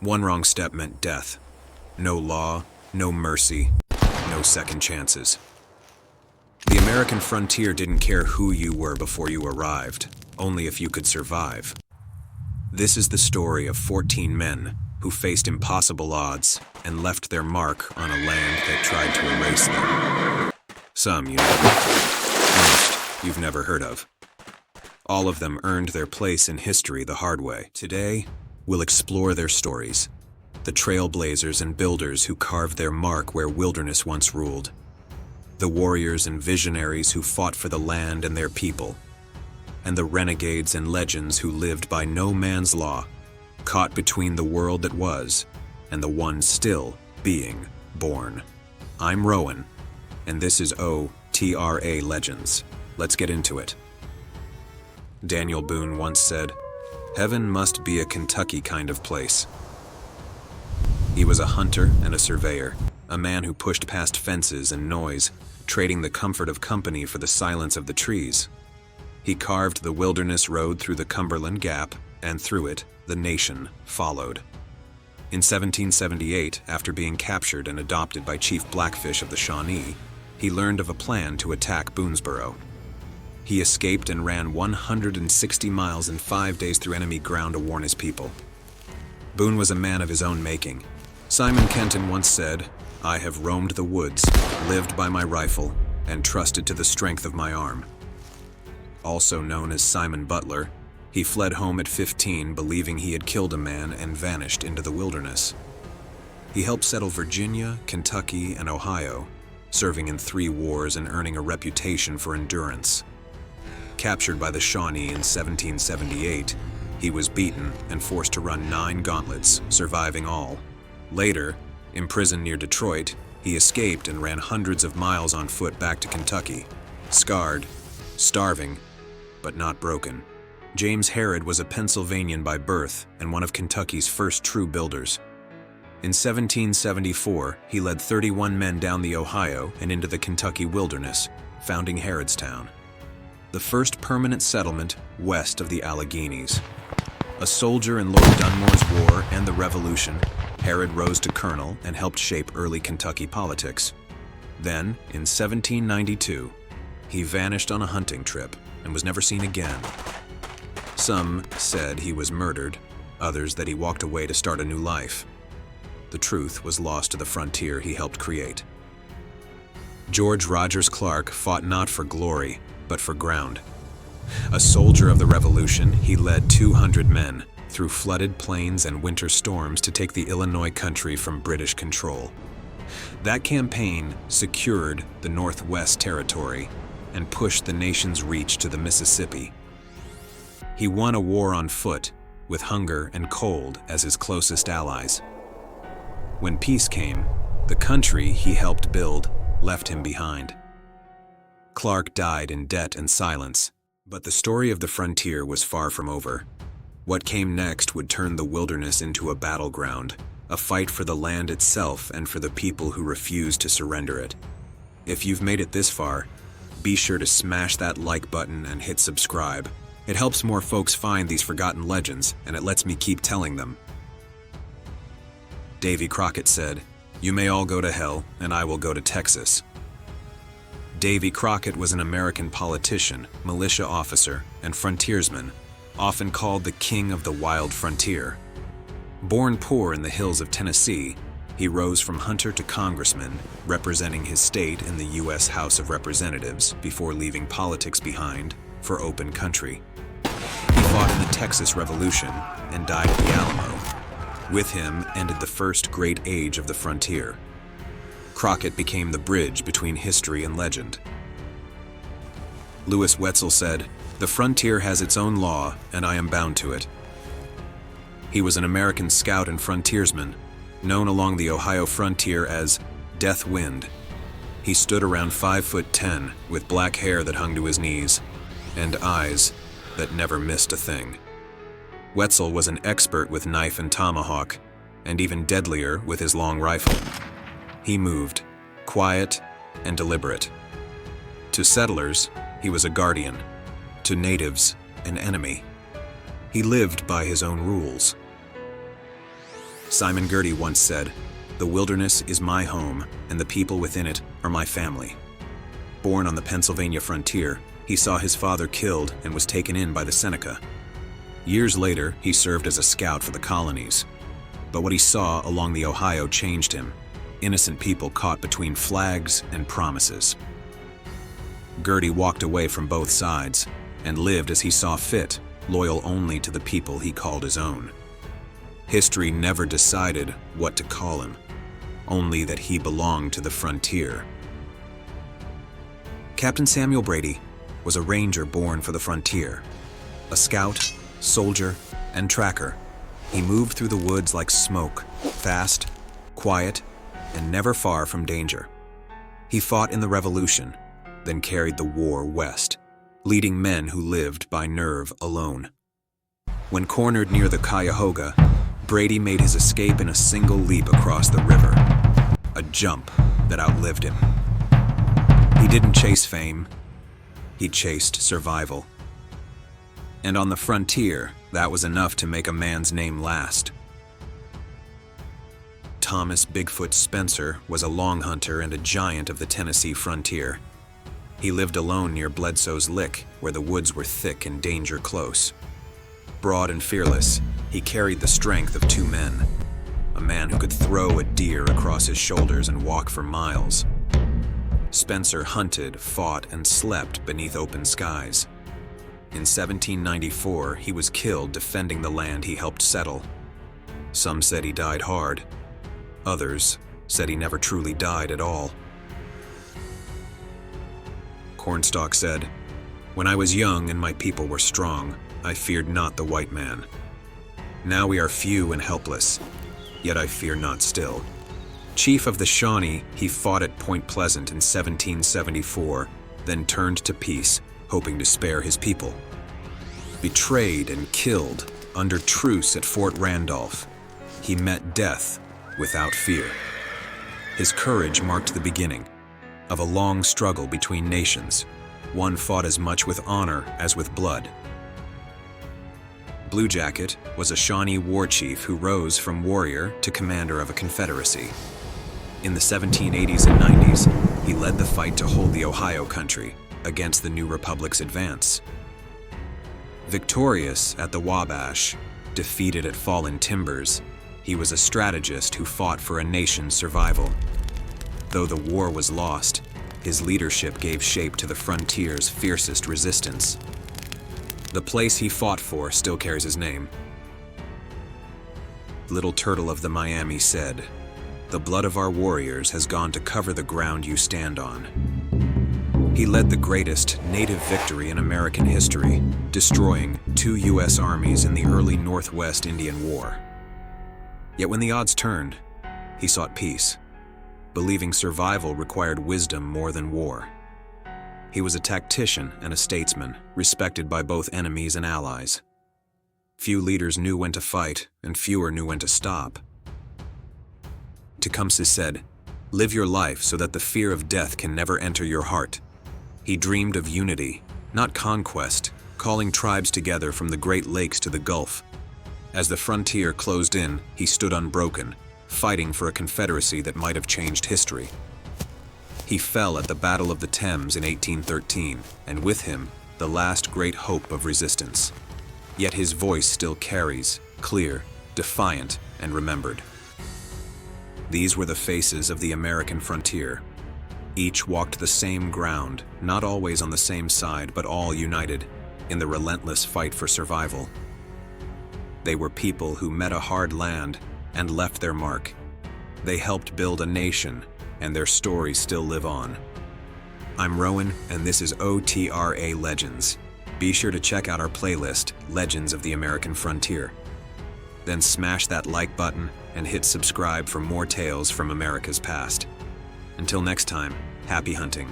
One wrong step meant death. No law, no mercy, no second chances. The American frontier didn't care who you were before you arrived, only if you could survive. This is the story of 14 men who faced impossible odds and left their mark on a land that tried to erase them. Some you know, most you've never heard of. All of them earned their place in history the hard way. Today, we'll explore their stories, the trailblazers and builders who carved their mark where wilderness once ruled, the warriors and visionaries who fought for the land and their people, and the renegades and legends who lived by no man's law, caught between the world that was and the one still being born. I'm Rowan, and this is OTRA Legends. Let's get into it. Daniel Boone once said, "Heaven must be a Kentucky kind of place." He was a hunter and a surveyor, a man who pushed past fences and noise, trading the comfort of company for the silence of the trees. He carved the wilderness road through the Cumberland Gap, and through it, the nation followed. In 1778, after being captured and adopted by Chief Blackfish of the Shawnee, he learned of a plan to attack Boonesboro. He escaped and ran 160 miles in 5 days through enemy ground to warn his people. Boone was a man of his own making. Simon Kenton once said, "I have roamed the woods, lived by my rifle, and trusted to the strength of my arm." Also known as Simon Butler, he fled home at 15 believing he had killed a man and vanished into the wilderness. He helped settle Virginia, Kentucky, and Ohio, serving in 3 wars and earning a reputation for endurance. Captured by the Shawnee in 1778, he was beaten and forced to run 9 gauntlets, surviving all. Later, imprisoned near Detroit, he escaped and ran hundreds of miles on foot back to Kentucky, scarred, starving, but not broken. James Harrod was a Pennsylvanian by birth and one of Kentucky's first true builders. In 1774, he led 31 men down the Ohio and into the Kentucky wilderness, founding Harrodstown, the first permanent settlement west of the Alleghenies. A soldier in Lord Dunmore's War and the Revolution, Harrod rose to colonel and helped shape early Kentucky politics. Then, in 1792, he vanished on a hunting trip and was never seen again. Some said he was murdered, others that he walked away to start a new life. The truth was lost to the frontier he helped create. George Rogers Clark fought not for glory, but for ground. A soldier of the Revolution, he led 200 men through flooded plains and winter storms to take the Illinois country from British control. That campaign secured the Northwest Territory and pushed the nation's reach to the Mississippi. He won a war on foot, with hunger and cold as his closest allies. When peace came, the country he helped build left him behind. Clark died in debt and silence, but the story of the frontier was far from over. What came next would turn the wilderness into a battleground, a fight for the land itself and for the people who refused to surrender it. If you've made it this far, be sure to smash that like button and hit subscribe. It helps more folks find these forgotten legends, and it lets me keep telling them. Davy Crockett said, "You may all go to hell, and I will go to Texas." Davy Crockett was an American politician, militia officer, and frontiersman, often called the King of the Wild Frontier. Born poor in the hills of Tennessee, he rose from hunter to congressman, representing his state in the U.S. House of Representatives before leaving politics behind for open country. He fought in the Texas Revolution and died at the Alamo. With him ended the first great age of the frontier. Crockett became the bridge between history and legend. Lewis Wetzel said, "The frontier has its own law, and I am bound to it." He was an American scout and frontiersman, known along the Ohio frontier as Death Wind. He stood around 5'10", with black hair that hung to his knees, and eyes that never missed a thing. Wetzel was an expert with knife and tomahawk, and even deadlier with his long rifle. He moved, quiet and deliberate. To settlers, he was a guardian. To natives, an enemy. He lived by his own rules. Simon Girty once said, "The wilderness is my home, and the people within it are my family." Born on the Pennsylvania frontier, he saw his father killed and was taken in by the Seneca. Years later, he served as a scout for the colonies. But what he saw along the Ohio changed him. Innocent people caught between flags and promises. Girty walked away from both sides and lived as he saw fit, loyal only to the people he called his own. History never decided what to call him, only that he belonged to the frontier. Captain Samuel Brady was a ranger born for the frontier. A scout, soldier, and tracker, he moved through the woods like smoke, fast, quiet, and never far from danger. He fought in the Revolution, then carried the war west, leading men who lived by nerve alone. When cornered near the Cuyahoga, Brady made his escape in a single leap across the river, a jump that outlived him. He didn't chase fame, he chased survival. And on the frontier, that was enough to make a man's name last. Thomas Bigfoot Spencer was a long hunter and a giant of the Tennessee frontier. He lived alone near Bledsoe's Lick, where the woods were thick and danger close. Broad and fearless, he carried the strength of two men, a man who could throw a deer across his shoulders and walk for miles. Spencer hunted, fought, and slept beneath open skies. In 1794, he was killed defending the land he helped settle. Some said he died hard. Others said he never truly died at all. Cornstalk said, "When I was young and my people were strong, I feared not the white man. Now we are few and helpless, yet I fear not still." Chief of the Shawnee, he fought at Point Pleasant in 1774, then turned to peace, hoping to spare his people. Betrayed and killed under truce at Fort Randolph, he met death without fear. His courage marked the beginning of a long struggle between nations, one fought as much with honor as with blood. Blue Jacket was a Shawnee war chief who rose from warrior to commander of a confederacy. In the 1780s and 90s, he led the fight to hold the Ohio country against the new republic's advance. Victorious at the Wabash, defeated at Fallen Timbers, he was a strategist who fought for a nation's survival. Though the war was lost, his leadership gave shape to the frontier's fiercest resistance. The place he fought for still carries his name. Little Turtle of the Miami said, "The blood of our warriors has gone to cover the ground you stand on." He led the greatest native victory in American history, destroying 2 U.S. armies in the early Northwest Indian War. Yet when the odds turned, he sought peace, believing survival required wisdom more than war. He was a tactician and a statesman, respected by both enemies and allies. Few leaders knew when to fight, and fewer knew when to stop. Tecumseh said, "Live your life so that the fear of death can never enter your heart." He dreamed of unity, not conquest, calling tribes together from the Great Lakes to the Gulf. As the frontier closed in, he stood unbroken, fighting for a confederacy that might have changed history. He fell at the Battle of the Thames in 1813, and with him, the last great hope of resistance. Yet his voice still carries, clear, defiant, and remembered. These were the faces of the American frontier. Each walked the same ground, not always on the same side, but all united in the relentless fight for survival. They were people who met a hard land and left their mark. They helped build a nation, and their stories still live on. I'm Rowan, and this is OTRA Legends. Be sure to check out our playlist, Legends of the American Frontier. Then smash that like button and hit subscribe for more tales from America's past. Until next time, happy hunting.